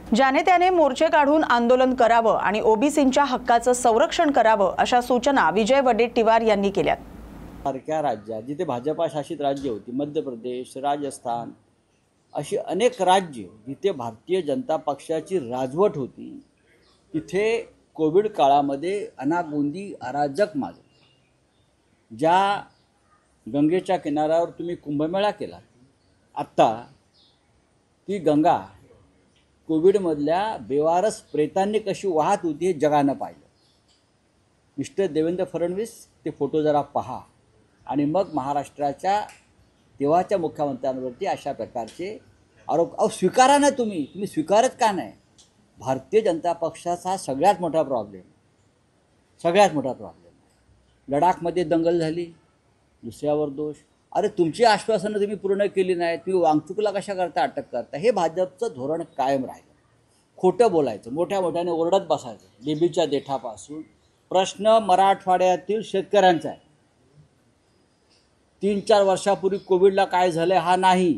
ज्याने त्याने मोर्चे काढून आंदोलन करावं आणि ओबीसींच्या हक्काचं संरक्षण करावं अशा सूचना विजय वडेट्टीवार यांनी केल्यात। सारख्या राज्यात जिथे भाजपा शासित राज्य होती, मध्य प्रदेश, राजस्थान, अशी अनेक राज्य जिथे भारतीय जनता पक्षाची राजवट होती, तिथे कोविड काळामध्ये अनागोंदी अराजक माजली। ज्या गंगेच्या किनाऱ्यावर तुम्ही कुंभमेळा केला, आत्ता ती गंगा कोविडमधल्या बेवारस प्रेतांनी कशी वाहत होती हे जगानं पाहिलं। मिस्टर देवेंद्र फडणवीस ते फोटो जरा पहा आणि मग महाराष्ट्राच्या तेव्हाच्या मुख्यमंत्र्यांवरती अशा प्रकारचे आरोप स्वीकारा ना। तुम्ही स्वीकारत का नाही? भारतीय जनता पक्षाचा हा सगळ्यात मोठा प्रॉब्लेम लडाखमध्ये दंगल झाली, दुसऱ्यावर दोष। अरे तुमची आश्वासनं तुम्ही पूर्ण केली नाही, तुम्ही वांगचुकला कशा करता अटक करता? हे भाजपचं धोरण कायम राहिलं। खोटं बोलायचं, मोठ्या मोठ्याने ओरडत बसायचं। लेबीच्या देठापासून प्रश्न मराठवाड्यातील शेतकऱ्यांचा आहे। 3-4 वर्षापूर्वी कोविडला काय झालं हा नाही,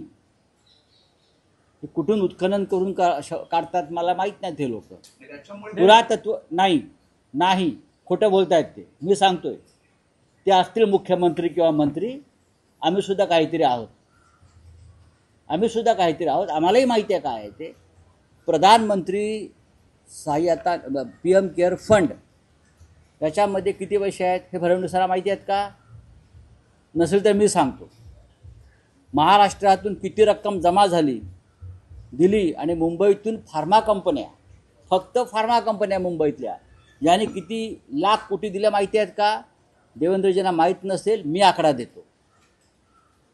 कुठून उत्खनन करून काढतात मला माहीत नाही। ते लोक पुरातत्व नाही खोटं बोलतायत ते, मी सांगतोय। ते असतील मुख्यमंत्री किंवा मंत्री, आम्ही सुद्धा काहीतरी आहोत, आम्हालाही माहिती आहे काय आहे ते। प्रधानमंत्री सहाय्यता PM केअर फंड, त्याच्यामध्ये किती पैसे आहेत हे फडणवीसांना माहिती आहेत का? नसेल तर मी सांगतो। महाराष्ट्रातून किती रक्कम जमा झाली दिली आणि मुंबईतून फार्मा कंपन्या, फक्त फार्मा कंपन्या मुंबईतल्या, यांनी किती लाख कोटी दिल्या माहिती आहेत का? देवेंद्रजींना माहीत नसेल, मी आकडा देतो।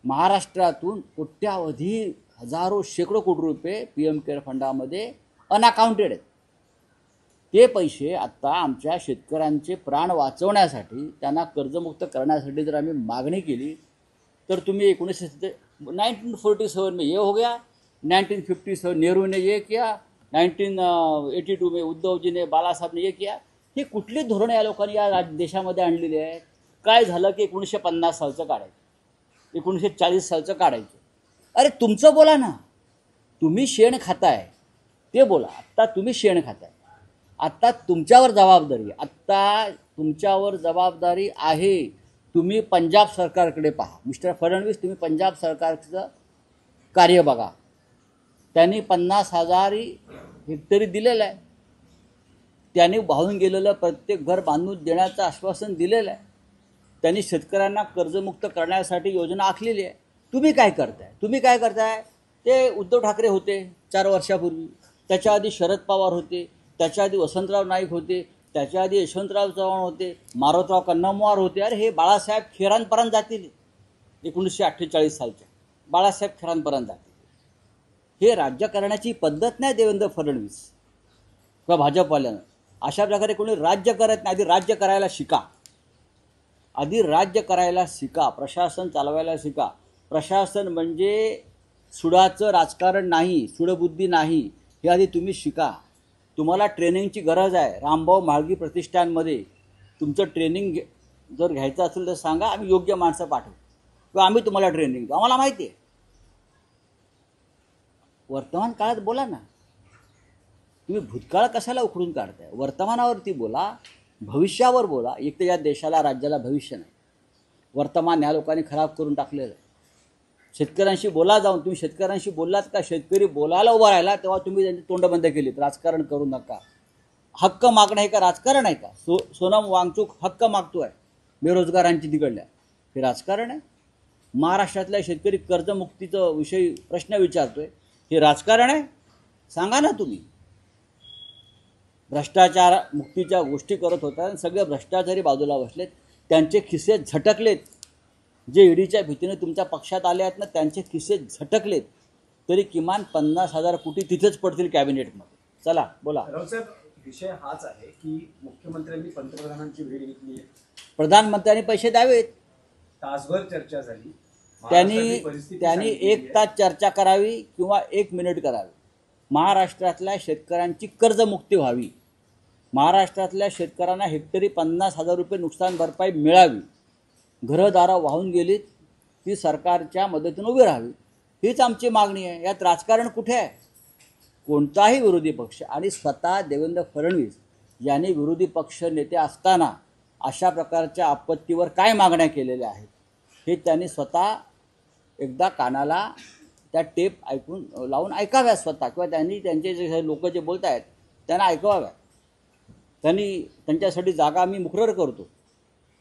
महाराष्ट्रातून कोट्यावधी हजारो शेकडो कोटी रुपये PM केअर फंडामध्ये अनअकाउंटेड आहेत। ते पैसे आत्ता आमच्या शेतकऱ्यांचे प्राण वाचवण्यासाठी, त्यांना कर्जमुक्त करण्यासाठी जर आम्ही मागणी केली तर तुम्ही 1947 में ये हो गया, 1957 नेहरू ने ये किया, 1982 में उद्धव जी ने, बालासाहेब ने ये किया। हे कुठली धोरणं या लोकांनी या देशामध्ये आणलेली आहेत? काय झालं की 1950 सालचं काढायचं, 1940 सालचं काढायचं। अरे तुमचं बोला ना, तुम्ही शेण खाताय ते बोला। आत्ता तुम्ही शेण खाताय, आत्ता तुमच्यावर जबाबदारी आहे। तुम्ही पंजाब सरकारकडे पहा, मिस्टर फडणवीस, तुम्ही पंजाब सरकारचं कार्य बघा। त्यांनी 50,000 हेक्टरी दिलेलं आहे, त्यांनी वाहून गेलेलं प्रत्येक घर बांधून देण्याचं आश्वासन दिलेलं आहे, त्यांनी शेतकऱ्यांना कर्जमुक्त करण्यासाठी योजना आखलेली आहे। तुम्ही काय करताय? ते उद्धव ठाकरे होते 4 वर्षापूर्वी, त्याच्या आधी शरद पवार होते, त्याच्या आधी वसंतराव नाईक होते, त्याच्या आधी यशवंतराव चव्हाण होते, मारोतराव कन्नमवार होते। अरे हे बाळासाहेब खेरांपर्यंत जातील, 1948 सालच्या बाळासाहेब खेरांपर्यंत जातील। हे राज्य करण्याची पद्धत नाही देवेंद्र फडणवीस किंवा भाजपवाल्यांना। अशा प्रकारे कोणी राज्य करत नाही। आधी राज्य करायला शिका, प्रशासन चालवायला शिका। प्रशासन म्हणजे सुडाचं राजकारण नाही, सुडबुद्धी नाही, हे आधी तुम्ही शिका। तुम्हाला ट्रेनिंगची गरज आहे। रामभाऊ म्हाळगी प्रतिष्ठानमध्ये तुमचं ट्रेनिंग जर घ्यायचं असेल तर सांगा, आम्ही योग्य माणसं पाठवू किंवा आम्ही तुम्हाला ट्रेनिंग देऊ, आम्हाला माहिती आहे। वर्तमान काळात बोला ना, तुम्ही भूतकाळ कशाला उखडून काढताय? वर्तमानावरती बोला, भविष्यावर बोला। एक तर या देशाला, राज्याला भविष्य नाही, वर्तमान या लोकांनी खराब करून टाकलेलं आहे। शेतकऱ्यांशी बोला जाऊन, तुम्ही शेतकऱ्यांशी बोललात का? शेतकरी बोलायला उभा राहिला तेव्हा तुम्ही त्यांची तोंड बंद केलीत। राजकारण करू नका। हक्क मागणं हे का राजकारण आहे का? सोनम वांगचूक हक्क मागतोय बेरोजगारांची तिकडल्या, हे राजकारण आहे? महाराष्ट्रातल्या शेतकरी कर्जमुक्तीचं विषयी प्रश्न विचारतोय, हे राजकारण आहे? सांगा ना तुम्ही। भ्रष्टाचार मुक्तीच्या गोष्टी करत होता आणि सगळे भ्रष्टाचारी बाजूला बसलेत, त्यांचे खिसे झटकलेत। जे ईडीच्या भीतीने तुमच्या पक्षात आले आहेत ना, त्यांचे खिसे झटकलेत, तरी किमान 50,000 कोटी तिथेच पडतील कॅबिनेटमध्ये। चला बोला। साहेब, विषय हाच आहे की मुख्यमंत्र्यांनी पंतप्रधानांची भेट घेतली आहे, प्रधानमंत्र्यांनी पैसे द्यावेत, तासभर चर्चा झाली, त्यांनी 1 तास चर्चा करावी किंवा 1 मिनिट करावी। महाराष्ट्रातल्या शेतकऱ्यांची कर्जमुक्ती व्हावी, महाराष्ट्रातल्या शेतकऱ्यांना हेक्टरी 50,000 रुपये नुकसान भरपाई मिळावी, घरदारं वाहून गेलीत ती सरकारच्या मदतीने उभी राहावी, हीच आमची मागणी आहे। यात राजकारण कुठे आहे? कोणताही विरोधी पक्ष आणि स्वतः देवेंद्र फडणवीस यांनी विरोधी पक्ष नेते असताना अशा प्रकारच्या आपत्तीवर काय मागण्या केलेल्या आहेत हे त्यांनी स्वतः एकदा कानाला त्या टेप ऐकून लावून ऐकाव्या स्वतः, किंवा त्यांनी त्यांचे जे लोक जे बोलत आहेत त्यांना ऐकवाव्या. त्यांनी त्यांच्यासाठी जागा आम्ही मुकरर करतो,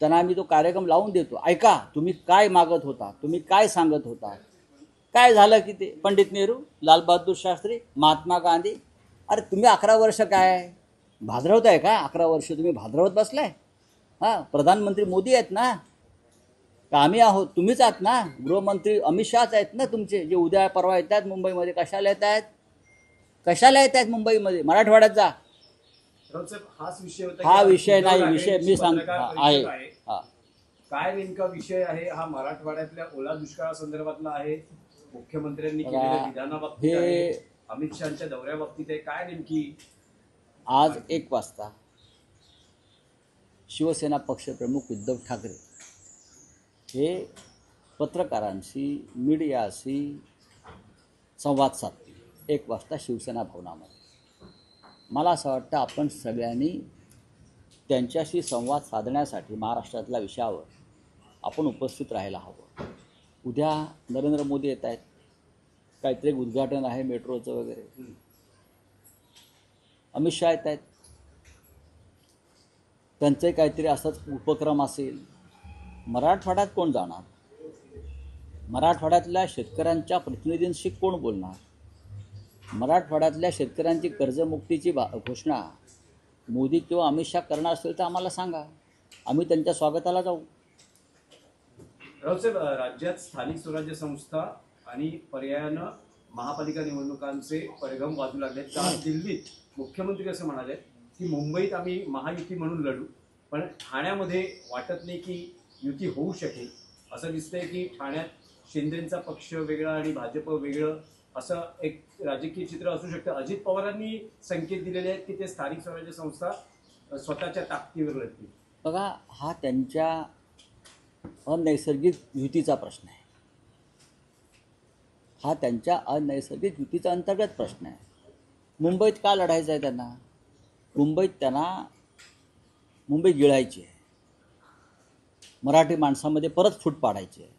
त्यांना आम्ही तो कार्यक्रम लावून देतो. ऐका तुम्ही काय मागत होता, तुम्ही काय सांगत होता, काय झालं की ते पंडित नेहरू, लालबहादूर शास्त्री, महात्मा गांधी. अरे तुम्ही 11 वर्ष काय भाद्रवत आहे का? 11 वर्ष तुम्ही भाद्रवत बसलाय? हां, प्रधानमंत्री मोदी आहेत ना, का आम्ही आहोत? तुम्हीच आहात ना. गृहमंत्री अमित शहाच आहेत ना तुमचे, जे उद्या परवा येत आहेत मुंबईमध्ये. कशाला येत आहेत? कशाला येत आहेत मुंबईमध्ये? मराठवाड्यात जा. राऊत साहेब, हाच विषय होता हा की विषय उद्धव नाही, ठाकरेंची विषय मी सांग पत्रकार आहे. परिषद हां, काय नेमका विषय आहे हा? मराठवाड्यातल्या ओला दुष्काळासंदर्भातला आहे, मुख्यमंत्र्यांनी बघा, केलेल्या विधानाबाबतीत हे आहे, अमित शहाच्या दौऱ्याबाबतीत आहे, काय नेमकी? आज 1 वाजता शिवसेना पक्षप्रमुख उद्धव ठाकरे हे पत्रकारांशी, मीडियाशी संवाद साधतील 1 वाजता शिवसेना भवनामध्ये. मला असं वाटतं आपण सगळ्यांनी त्यांच्याशी संवाद साधण्यासाठी महाराष्ट्रातल्या विषयावर आपण उपस्थित राहायला हवं. उद्या नरेंद्र मोदी येत आहेत, काहीतरी उद्घाटन आहे मेट्रोचं वगैरे. अमित शहा येत आहेत, त्यांचे काहीतरी असंच उपक्रम असेल. मराठवाड्यात कोण जाणार? मराठवाड्यातल्या शेतकऱ्यांच्या प्रतिनिधींशी कोण बोलणार? मराठवाड्यातल्या शेतकऱ्यांची कर्जमुक्तीची घोषणा मोदी किंवा अमित शहा करणार असेल तर आम्हाला सांगा, आम्ही त्यांच्या स्वागताला जाऊ. राऊत साहेब, राज्यात स्थानिक स्वराज्य संस्था आणि पर्यायानं महापालिका निवडणुकांचे परिघम वाजू लागले. काल दिल्लीत मुख्यमंत्री असं म्हणाले की मुंबईत आम्ही महायुती म्हणून लढू, पण ठाण्यामध्ये वाटत नाही की युती होऊ शकेल. असं दिसतंय की ठाण्यात शिंदेंचा पक्ष वेगळा आणि भाजप वेगळं असं एक राजकीय चित्र असू शकतं. अजित पवारांनी संकेत दिलेले आहेत की ते स्थानिक स्वराज्य संस्था स्वतःच्या ताकदीवर लढतील. बघा, हा त्यांच्या अनैसर्गिक युतीचा प्रश्न आहे. हा त्यांच्या अनैसर्गिक युतीचा अंतर्गत प्रश्न आहे. मुंबईत का लढायचं आहे त्यांना? मुंबईत त्यांना मुंबई गिळायची आहे, मराठी माणसामध्ये परत फूट पाडायची आहे.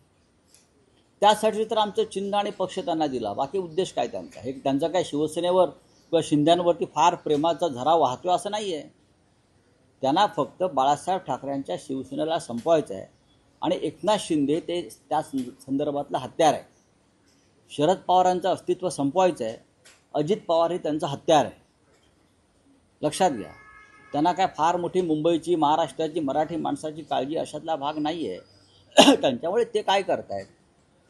त्यासाठी तर आमचं चिन्ह आणि पक्ष त्यांना दिला. बाकी उद्देश काय त्यांचा? हे त्यांचा काय शिवसेनेवर किंवा शिंद्यांवरती फार प्रेमाचा झरा वाहतोय असं नाही आहे. त्यांना फक्त बाळासाहेब ठाकरेंच्या शिवसेनेला संपवायचं आहे आणि एकनाथ शिंदे ते त्या संदर्भातलं हत्यार आहे. शरद पवारांचं अस्तित्व संपवायचं आहे, अजित पवार हे त्यांचं हत्यार आहे. लक्षात घ्या, त्यांना काय फार मोठी मुंबईची, महाराष्ट्राची, मराठी माणसाची काळजी अशातला भाग नाही आहे. त्यांच्यामुळे ते काय करतायत,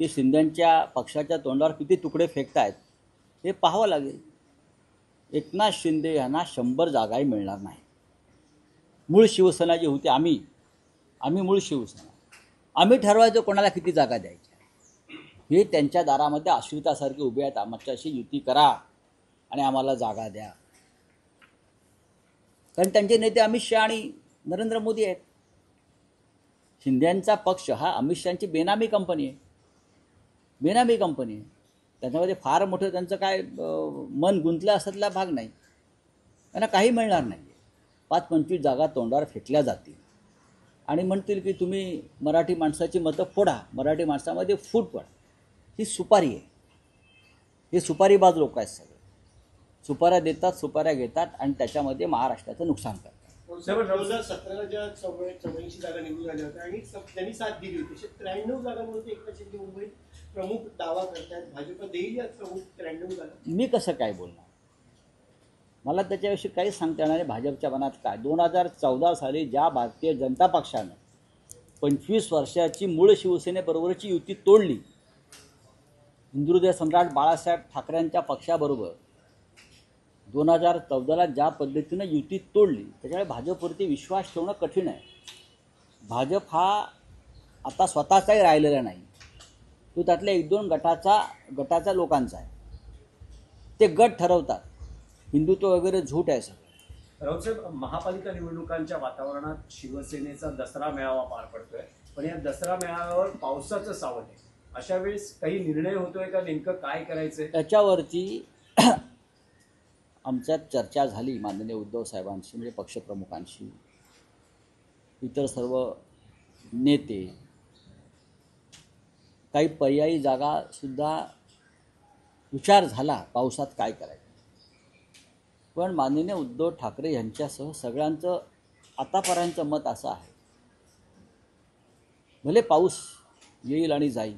ते शिंदेंच्या पक्षाच्या तोंडावर किती तुकडे फेकतायत हे पाहावं लागेल. एकनाथ शिंदे यांना 100 जागाही मिळणार नाही. मूळ शिवसेना जी होती, आम्ही मूळ शिवसेना, आम्ही ठरवायचो कोणाला किती जागा द्यायच्या. हे त्यांच्या दारामध्ये आश्रितासारखे उभे आहेत, आमच्याशी युती करा आणि आम्हाला जागा द्या. कारण त्यांचे नेते अमित शहा आणि नरेंद्र मोदी आहेत. शिंदेंचा पक्ष हा अमित शहांची बेनामी कंपनी आहे, बेनामी कंपनी आहे. त्याच्यामध्ये फार मोठं त्यांचं काय मन गुंतलं असतला भाग नाही. त्यांना काही मिळणार नाही. 5-25 जागा तोंडावर फेकल्या जातील आणि म्हणतील की तुम्ही मराठी माणसाची मतं फोडा, मराठी माणसामध्ये फूट पडा. ही सुपारी आहे. हे सुपारीबाज लोक आहेत सगळे. सुपाऱ्या देतात, सुपाऱ्या घेतात आणि त्याच्यामध्ये महाराष्ट्राचं नुकसान करतात. 2017ला ज्या 84 जागा निवडून आल्या होत्या आणि त्यांनी साथ दिली होती, 93 जागांवरती एकनाथ शिंदे मुंबईत प्रमुख दावा करतात. भाजप देईल या प्रमुख 93 जागा. मी कसं काय बोलणार? मला त्याच्याविषयी काहीच सांगता येणार नाही. भाजपच्या मनात काय. 2014 साली ज्या भारतीय जनता पक्षानं 25 वर्षाची मूळ शिवसेनेबरोबरची युती तोडली, हिंदुहृदय सम्राट बाळासाहेब ठाकरेंच्या पक्षाबरोबर 2014ला ज्या पद्धतीनं युती तोडली, त्याच्यामुळे भाजपवरती विश्वास ठेवणं कठीण आहे. भाजप हा आता स्वतःचाही राहिलेला नाही, तो त्यातल्या 1-2 गटाच्या लोकांचा आहे. ते गट ठरवतात. हिंदुत्व वगैरे झूट आहे सगळं. राऊत साहेब, महापालिका निवडणुकांच्या वातावरणात शिवसेनेचा दसरा मेळावा पार पडतोय, पण या दसरा मेळाव्यावर पावसाचं सावट आहे. अशा वेळेस काही निर्णय होतोय का? नेमकं काय करायचंय? त्याच्यावरती आमच्यात चर्चा झाली माननीय उद्धव साहेबांशी, म्हणजे पक्षप्रमुखांशी, इतर सर्व नेते, काही पर्यायी जागासुद्धा विचार झाला पावसात काय करायचं. पण माननीय उद्धव ठाकरे यांच्यासह सगळ्यांचं आतापर्यंतचं मत असं आहे, भले पाऊस येईल आणि जाईल,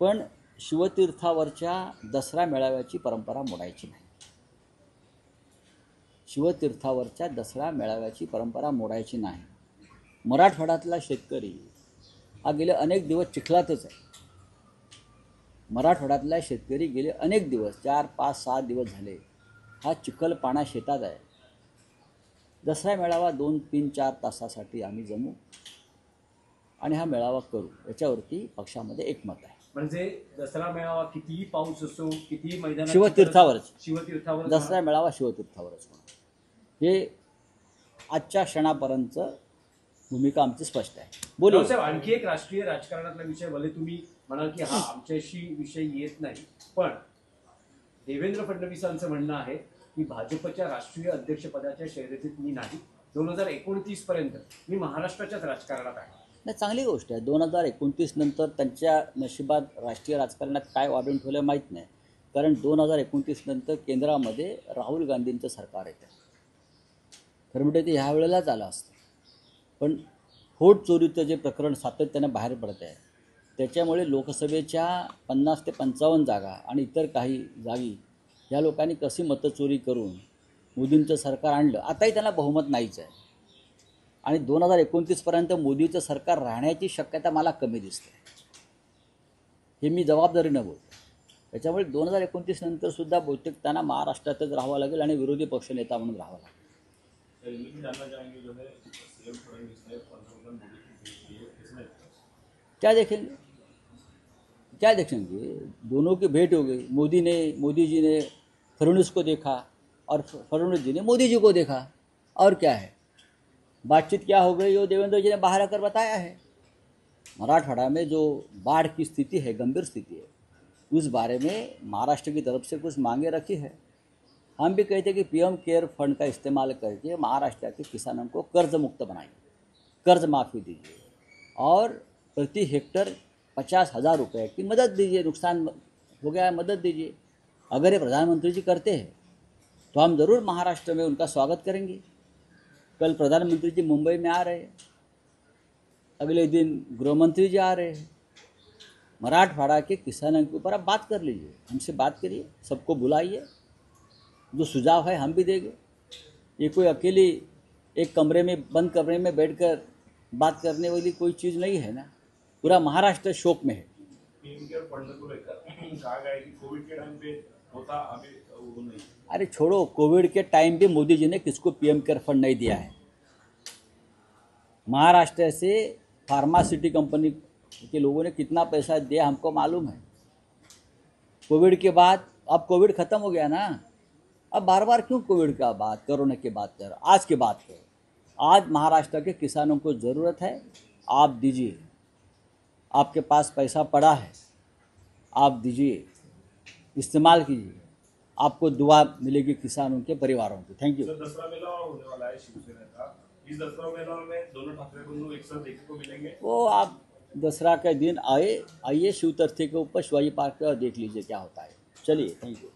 पण शिवतीर्थावरच्या दसरा मेळाव्याची परंपरा मोडायची नाही. शिवतीर्थावरच्या दसरा मेळाव्याची परंपरा मोडायची नाही. मराठवाड्यातला शेतकरी हा गेले अनेक दिवस चिखलातच आहे. मराठवाड्यातला शेतकरी गेले अनेक दिवस 4, 5, 6 दिवस झाले हा चिखलपाणा शेतात आहे. दसरा मेळावा 2, 3, 4 तासासाठी आम्ही जमू आणि हा मेळावा करू, याच्यावरती पक्षामध्ये एकमत आहे. म्हणजे दसरा मेळावा कितीही पाऊस असो, कितीही मैदानात शिवतीर्थावर दसरा मेळावा शिवतीर्थावरच होणार, हे आजच्या क्षणापर्यंतचं भूमिका आमची स्पष्ट आहे. बोलू साहेब, आणखी एक राष्ट्रीय राजकारणातला विषय, भले तुम्ही म्हणाल की हा आमच्याशी विषय येत नाही, पण देवेंद्र फडणवीसांचं म्हणणं आहे की भाजपच्या राष्ट्रीय अध्यक्षपदाच्या शर्यतीत मी नाही, 2029 पर्यंत मी महाराष्ट्राच्याच राजकारणात आहे. नाही, चांगली गोष्ट आहे. 2029 नंतर त्यांच्या नशिबात राष्ट्रीय राजकारणात काय वाढून ठेवलं माहीत नाही, कारण 2029 नंतर केंद्रामध्ये राहुल गांधींचं सरकार येतं. खरं म्हणजे ते ह्या वेळेलाच आलं असतं, पण व्होट चोरीचं जे प्रकरण सातत्यानं बाहेर पडत आहे, त्याच्यामुळे लोकसभेच्या 50 ते 55 जागा आणि इतर काही जागी या लोकांनी कशी मतचोरी करून मोदींचं सरकार आणलं. आताही त्यांना बहुमत नाहीच आहे आणि 2029 पर्यंत मोदीचं सरकार राहण्याची शक्यता मला कमी दिसते. हे मी जबाबदारीनं बोलतो. त्याच्यामुळे 2029 नंतर सुद्धा बहुतेक त्यांना महाराष्ट्रातच राहावं लागेल आणि विरोधी पक्षनेता म्हणून राहावं लागेल. क्या देखेंगे, दोनों की भेंट हो गई. मोदी जी ने फडणवीस को देखा और फडणवीस जी ने मोदी जी को देखा, और क्या है, बातचीत क्या हो गई वो देवेंद्र जी ने बाहर आकर बताया है. मराठवाड़ा में जो बाढ़ की स्थिति है, गंभीर स्थिति है, उस बारे में महाराष्ट्र की तरफ से कुछ मांगे रखी है. हम भी कहते हैं कि पीएम केयर फंड का इस्तेमाल करके महाराष्ट्र के किसानों को कर्ज मुक्त बनाइए, कर्ज माफ़ी दीजिए और प्रति हेक्टर 50,000 रुपये की मदद दीजिए. नुकसान हो गया है, मदद दीजिए. अगर ये प्रधानमंत्री जी करते हैं तो हम ज़रूर महाराष्ट्र में उनका स्वागत करेंगे. कल प्रधानमंत्री जी मुंबई में आ रहे हैं, अगले दिन गृहमंत्री जी आ रहे हैं. मराठवाड़ा के किसानों के ऊपर आप बात कर लीजिए, हमसे बात करिए, सबको बुलाइए, जो सुझाव है हम भी देंगे. ये कोई अकेली एक कमरे में, बंद कमरे में बैठकर बात करने वाली कोई चीज़ नहीं है ना. पूरा महाराष्ट्र शोक में है. अरे छोड़ो, कोविड के टाइम पे मोदी जी ने किसको पीएम केयर फंड नहीं दिया है. महाराष्ट्र से फार्मासिटी कंपनी के लोगों ने कितना पैसा दिया हमको मालूम है. कोविड के बाद, अब कोविड ख़त्म हो गया ना, अब बार बार क्यों कोविड का बात, कोरोना की बात कर, आज की बात करो. आज महाराष्ट्र के किसानों को ज़रूरत है, आप दीजिए. आपके पास पैसा पड़ा है, आप दीजिए, इस्तेमाल कीजिए, आपको दुआ मिलेगी किसानों के परिवारों की. Thank you. दसरा मेला होने वाला है शिवसेना का, इस दसरा मेला में दोनों ठाकरे बंधु एक साथ देखने को मिलेंगे. वो आप दसरा के दिन आइए शिवतीर्थ के ऊपर शिवाजी पार्क पे और देख लीजिए क्या होता है. चलिए, थैंक यू.